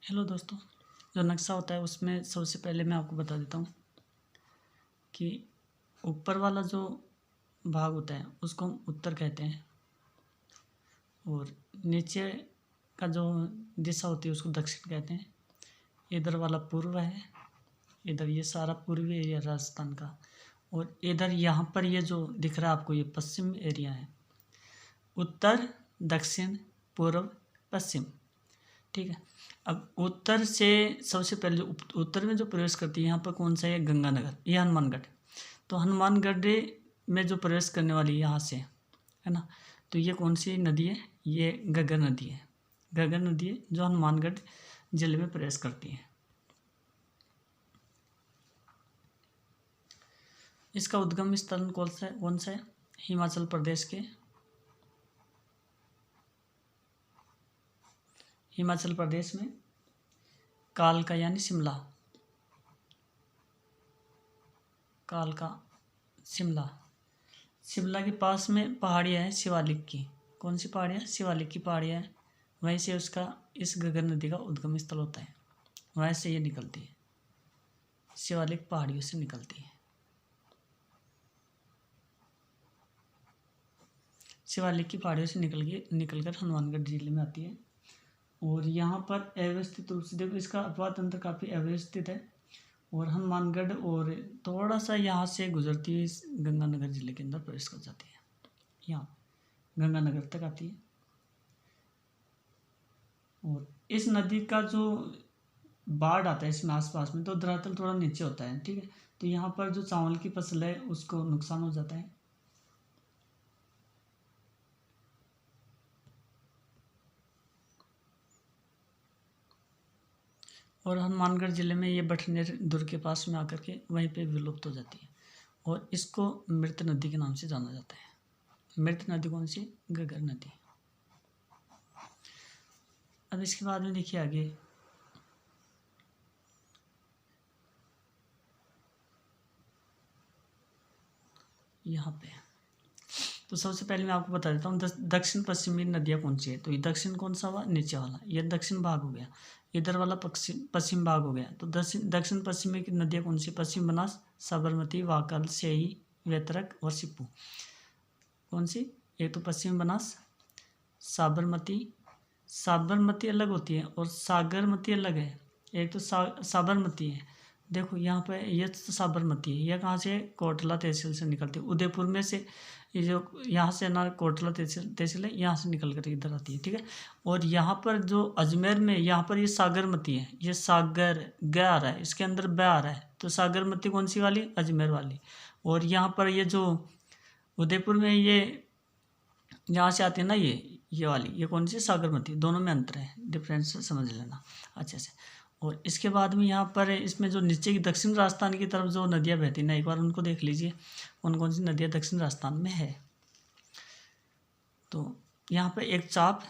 Hello दोस्तों, जो नक्शा होता है उसमें सबसे पहले मैं आपको बता देता हूँ कि ऊपर वाला जो भाग होता है उसको हम उत्तर कहते हैं और नीचे का जो दिशा होती है उसको दक्षिण कहते हैं। इधर वाला पूर्व है, इधर ये सारा पूर्वी एरिया राजस्थान का, और इधर यहाँ पर ये जो दिख रहा है आपको ये पश्चिम एरिया है। उत्तर, दक्षिण, पूर्व, पश्चिम। ठीक है। अब उत्तर से सबसे पहले जो उत्तर में जो प्रवेश करती है यहाँ पर कौन सा है? गंगानगर, ये हनुमानगढ़। तो हनुमानगढ़ में जो प्रवेश करने वाली है यहाँ से, है ना, तो ये कौन सी नदी है? ये घग्गर नदी है। घग्गर नदी है जो हनुमानगढ़ जिले में प्रवेश करती है। इसका उद्गम स्थल कौन सा है? हिमाचल प्रदेश के, हिमाचल प्रदेश में कालका यानी शिमला, कालका शिमला, शिमला के पास में पहाड़ियाँ हैं शिवालिक की। कौन सी पहाड़ियाँ? शिवालिक की पहाड़ियाँ हैं। वहीं से उसका इस घग्गर नदी का उद्गम स्थल होता है, वहीं से ये निकलती है, शिवालिक पहाड़ियों से निकलती है। शिवालिक की पहाड़ियों से निकलकर हनुमानगढ़ जिले में आती है। और यहाँ पर अव्यवस्थित रूप से देखो, इसका अपवाह तंत्र काफ़ी अव्यवस्थित है और हनुमानगढ़ और थोड़ा सा यहाँ से गुजरती हुई गंगानगर जिले के अंदर प्रवेश कर जाती है। यहाँ गंगानगर तक आती है। और इस नदी का जो बाढ़ आता है इसमें आसपास में, तो धरातल थोड़ा नीचे होता है। ठीक है। तो यहाँ पर जो चावल की फसल है उसको नुकसान हो जाता है। और हनुमानगढ़ जिले में ये बठनेर दुर्ग के पास में आकर के वहीं पे विलुप्त हो जाती है और इसको मृत नदी के नाम से जाना जाता है। मृत नदी कौन सी? घग्गर नदी। अब इसके बाद में देखिए आगे, यहाँ पे तो सबसे पहले मैं आपको बता देता हूँ दक्षिण पश्चिमी नदियाँ कौन सी है। तो ये दक्षिण कौन सा हुआ? नीचे वाला, ये दक्षिण भाग हो गया। इधर वाला पश्चिम भाग हो गया। तो दक्षिण पश्चिमी की नदियाँ कौन सी? पश्चिम बनास, साबरमती, वाकल, सेई, वेतरक और सिप्पू। कौन सी? एक तो पश्चिम बनास, साबरमती अलग होती है और सागरमती अलग है। एक तो साबरमती है, देखो यहाँ पे ये तो साबरमती है। यह कहाँ से? कोटला तहसील से निकलती है। उदयपुर में से ये जो यहाँ से ना कोटला तहसील है, यहाँ से निकल कर इधर आती है। ठीक है। और यहाँ पर जो अजमेर में, यहाँ पर ये सागरमती है, ये सागर ग आ रहा है, इसके अंदर ब आ रहा है, तो सागरमती कौन सी वाली? अजमेर वाली। और यहाँ पर ये जो उदयपुर में ये यहाँ से आती है ना, ये वाली, ये कौन सी? सागरमती। दोनों में अंतर है, डिफरेंस समझ लेना अच्छे से। और इसके बाद में यहाँ पर इसमें जो नीचे की दक्षिण राजस्थान की तरफ जो नदियाँ बहती ना, एक बार उनको देख लीजिए कौन कौन सी नदियाँ दक्षिण राजस्थान में है। तो यहाँ पर एक चाप,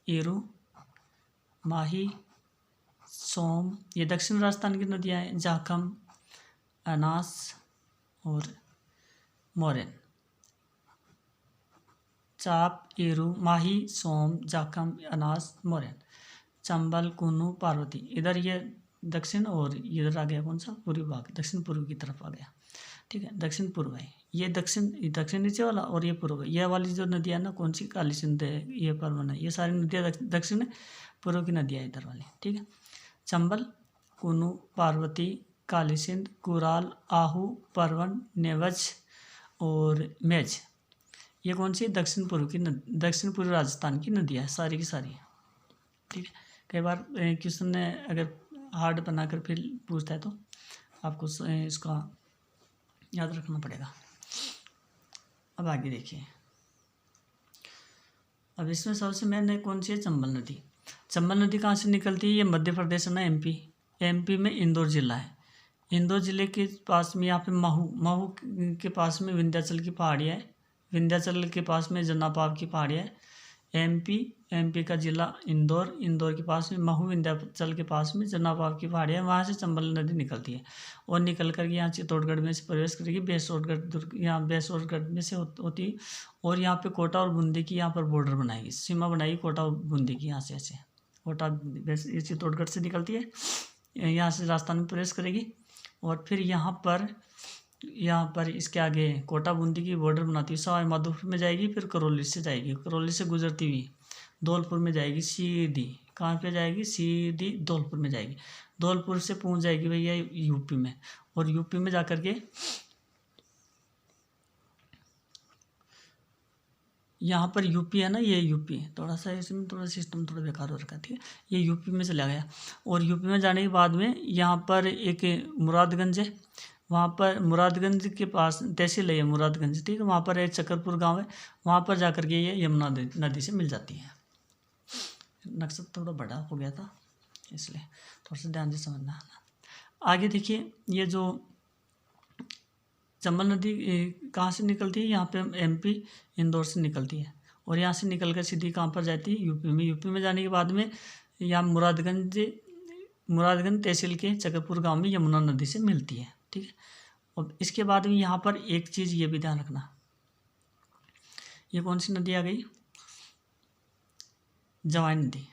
एरू, माही, सोम, ये दक्षिण राजस्थान की नदियाँ हैं। जाखम, अनास और मोरेन। चाप, एरू, माही, सोम, जाखम, अनास, मोरेन, चंबल, कुनू, पार्वती। इधर ये दक्षिण और इधर आ गया कौन सा? पूर्वी भाग, दक्षिण पूर्व की तरफ आ गया। ठीक है। दक्षिण पूर्व है ये, दक्षिण नीचे वाला, और ये पूर्व है। ये वाली जो नदियाँ ना, कौन सी? काली सिंध है, ये परवन है, ये सारी नदियाँ दक्षिण पूर्व की नदियाँ है इधर वाली। ठीक है। चंबल, कुनू, पार्वती, काली सिंध, कुराल, आहू, परवन, नेवज और मेज, ये कौन सी? दक्षिण पूर्व राजस्थान की नदियाँ है सारी की सारी। ठीक है। कई बार क्वेश्चन ने अगर हार्ड बनाकर फिर पूछता है तो आपको इसका याद रखना पड़ेगा। अब आगे देखिए, अब इसमें सबसे मेन है कौन सी है? चंबल नदी। चंबल नदी कहाँ से निकलती है? ये मध्य प्रदेश है ना, एमपी में इंदौर जिला है। इंदौर जिले के पास में यहाँ पे महू के पास में विंध्याचल की पहाड़ियाँ है। विंध्याचल के पास में जन्नापाव की पहाड़ियाँ है। एमपी का जिला इंदौर के पास में महू, विंध्याचल के पास में जन्नापाव की पहाड़ियाँ है। वहाँ से चंबल नदी निकलती है और निकल करके यहाँ चित्तौड़गढ़ में से प्रवेश करेगी। बेसोरगढ़ में से होती और यहाँ पे कोटा और बूंदी की यहाँ पर बॉर्डर बनाएगी, सीमा बनाएगी कोटा और बूंदी की यहाँ से ऐसे। कोटा वैसे ये चित्तौड़गढ़ से निकलती है, यहाँ से राजस्थान में प्रवेश करेगी और फिर यहाँ पर इसके आगे कोटा बूंदी की बॉर्डर बनाती है, सवाई माधोपुर में जाएगी, फिर करौली से जाएगी, करौली से गुजरती हुई धौलपुर में जाएगी सीधी। कहाँ पे जाएगी? सीधी धौलपुर में जाएगी। धौलपुर से पहुँच जाएगी भैया यूपी में, और यूपी में जाकर के यहाँ पर यूपी है ना, ये यूपी थोड़ा सा इसमें थोड़ा सिस्टम थोड़ा बेकार हो रखा है, ठीक है। ये यूपी में चला गया और यूपी में जाने के बाद में यहाँ पर एक मुरादगंज है, वहाँ पर मुरादगंज के पास तहसील है मुरादगंज, ठीक है। वहाँ पर एक चकरपुर गांव है, वहाँ पर जाकर के ये यमुना नदी से मिल जाती है। नक्शा थोड़ा बड़ा हो गया था इसलिए थोड़ा सा ध्यान से समझना आना। आगे देखिए, ये जो चंबल नदी कहाँ से निकलती है? यहाँ पे एमपी इंदौर से निकलती है और यहाँ से निकल कर सीधी कहाँ पर जाती है? यूपी में। यूपी में जाने के बाद में यहाँ मुरादगंज तहसील के चकरपुर गांव में यमुना नदी से मिलती है, ठीक है। और इसके बाद में यहाँ पर एक चीज़ ये भी ध्यान रखना, ये कौन सी नदी आ गई? जवाई नदी।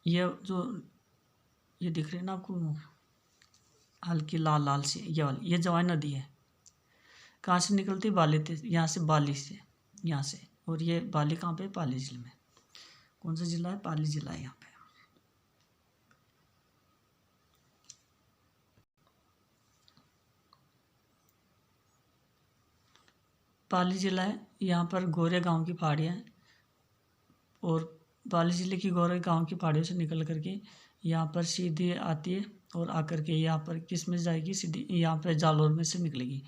ये दिख रही है ना आपको हल्की लाल लाल सी, ये वाली, ये जवाई नदी है। कहाँ से निकलती? बाली, यहाँ से बाली से, यहाँ से। और ये बाली कहाँ पे? पाली जिले में। कौन सा जिला है? पाली जिला है यहाँ पे। पाली जिला है, यहाँ पर गोरे गांव की पहाड़ियाँ हैं और पाली जिले की गोरे गांव की पहाड़ियों से निकल करके यहाँ पर सीधी आती है और आकर के यहाँ पर किस में जाएगी? सीधी यहाँ पे जालौर में से निकलेगी,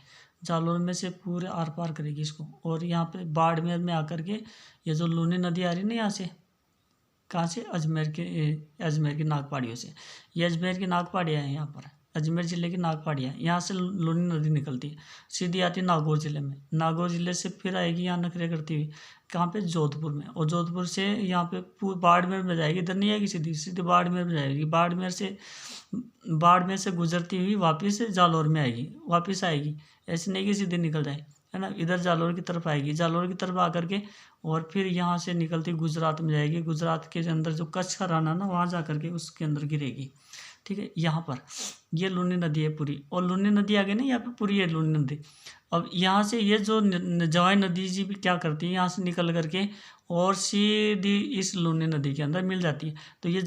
जालौर में से पूरे आर पार करेगी इसको और यहाँ पे बाड़मेर में आकर के ये जो लूनी नदी आ रही है ना, यहाँ से कहाँ से? अजमेर की नाग पहाड़ियों से। ये अजमेर की नाग पहाड़ियाँ हैं, यहाँ पर अजमेर ज़िले की नाग पहाड़ियाँ, यहाँ से लूनी नदी निकलती है, सीधी आती है नागौर ज़िले में। नागौर ज़िले से फिर आएगी यहाँ नखरे करती हुई कहाँ पे? जोधपुर में। और जोधपुर से यहाँ पे बाड़मेर में जाएगी, इधर नहीं आएगी, सीधी सीधी बाड़मेर में जाएगी। बाड़मेर से गुजरती हुई वापस जालौर में आएगी, वापस आएगी, ऐसे नहीं कि सीधे निकल जाए, है ना। इधर जालौर की तरफ आएगी, जालौर की तरफ आकर के और फिर यहाँ से निकलती गुजरात में जाएगी। गुजरात के अंदर जो कच्छ का रण है ना, वहाँ जा करके उसके अंदर गिरेगी, ठीक है। यहाँ पर ये लूनी नदी है पूरी, और लूनी नदी आ गई ना यहाँ पे पूरी है लूनी नदी। अब यहाँ से ये जो जवाई नदी जी भी क्या करती है, यहाँ से निकल करके और सीधी इस लूनी नदी के अंदर मिल जाती है। तो ये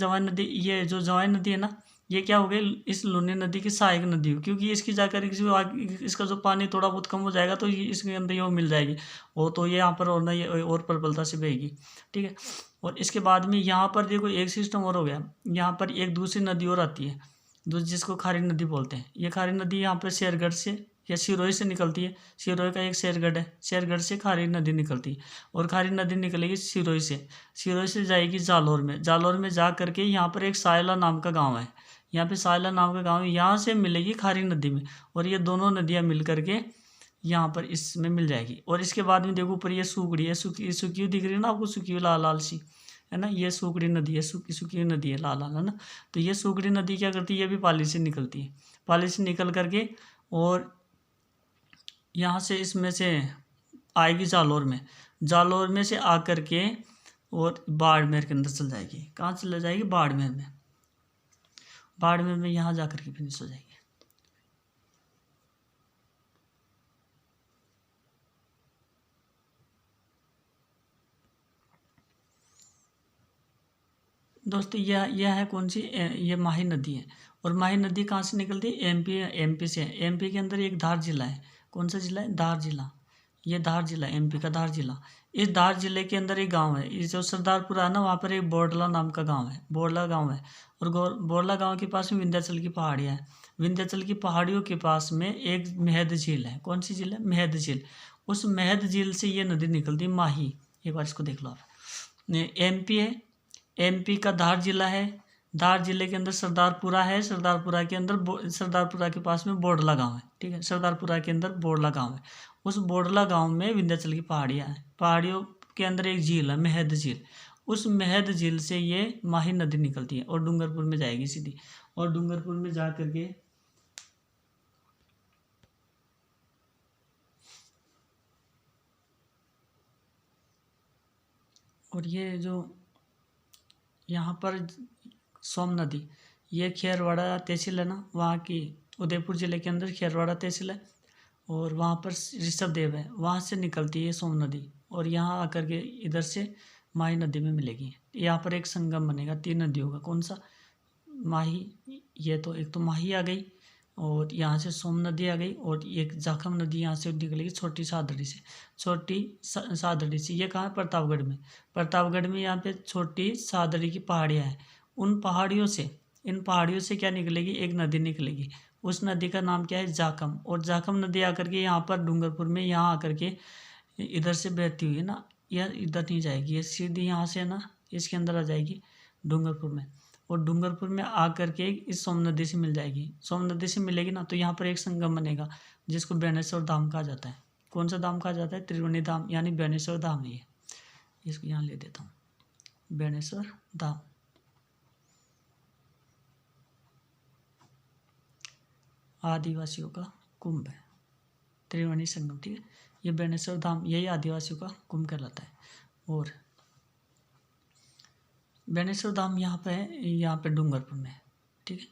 जो जवाई नदी है ना, ये क्या हो गई? इस लूनी नदी की सहायक नदी हो, क्योंकि इसकी जाकर इसका जो पानी थोड़ा बहुत कम हो जाएगा तो ये इसके अंदर ये मिल जाएगी, वो तो ये यहाँ पर और ना ये और प्रबलता से बहेगी, ठीक है। और इसके बाद में यहाँ पर देखो एक सिस्टम और हो गया, यहाँ पर एक दूसरी नदी और आती है जिसको खारी नदी बोलते हैं। ये खारी नदी यहाँ पर शेरगढ़ से या सिरोही से निकलती है। सिरोही का एक शेरगढ़ है, शेरगढ़ से खारी नदी निकलती है और खारी नदी निकलेगी सिरोही से जाएगी जालौर में। जालौर में जा करके यहाँ पर एक सायला नाम का गाँव है, यहाँ पे सायला नाम का गाँव है, यहाँ से मिलेगी खारी नदी में और ये दोनों नदियाँ मिल करके यहाँ पर इसमें मिल जाएगी। और इसके बाद में देखो ऊपर ये सूखड़ी है, सूखी हुई दिख रही है ना आपको, सूखी हुई लाल लाल सी, है ना। ये सूखड़ी नदी है, सूखी नदी है लाल लाल, है ना। तो ये सूखड़ी नदी क्या करती है? ये भी पाली से निकलती है, पाली से निकल करके और यहाँ से इसमें से आएगी जालौर में, जालौर में से आकर के और बाड़मेर के अंदर चल जाएगी। कहाँ चले जाएगी? बाड़मेर में। बाड़मेर में यहाँ जा कर के फिनिश हो जाएगी। दोस्तों यह है कौन सी? ये माही नदी है। और माही नदी कहाँ से निकलती है? एमपी से। एमपी के अंदर एक धार जिला है। कौन सा जिला है? धार जिला। ये धार जिला, एमपी का धार जिला। इस धार जिले के अंदर एक गांव है, ये जो सरदारपुरा है ना, वहाँ पर एक बोडला नाम का गांव है, बोडला गांव है। और बोडला गांव के पास में विंध्याचल की पहाड़ियाँ हैं। विंध्याचल की पहाड़ियों के पास में एक मेहद झील है। कौन सी झील है? मेहद झील। उस मेहद झील से ये नदी निकलती है, माही। एक बार इसको देख लो आप। एमपी है, एमपी का धार जिला है, धार जिले के अंदर सरदारपुरा है, सरदारपुरा के अंदर सरदारपुरा के पास में बोडला गांव है, ठीक है। सरदारपुरा के अंदर बोडला गांव है। उस बोडला गांव में विंध्याचल की पहाड़ियाँ हैं, पहाड़ियों के अंदर एक झील है, मेहद झील। उस मेहद झील से ये माही नदी निकलती है और डूंगरपुर में जाएगी सीधी। और डूंगरपुर में जा करके और ये जो यहाँ पर सोम नदी, ये खेरवाड़ा तहसील है ना, वहाँ की उदयपुर ज़िले के अंदर खेरवाड़ा तहसील है, और वहाँ पर ऋषभ देव है, वहाँ से निकलती है सोम नदी, और यहाँ आकर के इधर से माही नदी में मिलेगी। यहाँ पर एक संगम बनेगा 3 नदियों का। कौन सा? माही। ये तो एक तो माही आ गई, और यहाँ से सोम नदी आ गई, और एक जाखम नदी यहाँ से निकलेगी छोटी सादड़ी से। छोटी सादड़ी से ये कहाँ है? प्रतापगढ़ में। प्रतापगढ़ में यहाँ पे छोटी सादड़ी की पहाड़ियाँ हैं। उन पहाड़ियों से, इन पहाड़ियों से क्या निकलेगी? एक नदी निकलेगी। उस नदी का नाम क्या है? जाखम। और जाखम नदी आकर के यहाँ पर डूंगरपुर में यहाँ आकर के इधर से बहती हुई है ना, यह इधर नहीं जाएगी, ये सीधी यहाँ से है ना इसके अंदर आ जाएगी डूंगरपुर में, और डूंगरपुर में आकर के इस सोम नदी से मिल जाएगी। सोम नदी से मिलेगी ना, तो यहाँ पर एक संगम बनेगा जिसको बेनेश्वर धाम कहा जाता है। कौन सा धाम कहा जाता है? त्रिवेणी धाम, यानी बेनेश्वर धाम है ये। इसको यहाँ ले देता हूँ, बेनेश्वर धाम। आदिवासियों का कुंभ है त्रिवेणी संगम, ठीक है। ये बेनेश्वर धाम यही आदिवासियों का कुंभ कहलाता है। और बेनेश्वर धाम यहाँ पे है, यहाँ पे डूंगरपुर में है, ठीक है।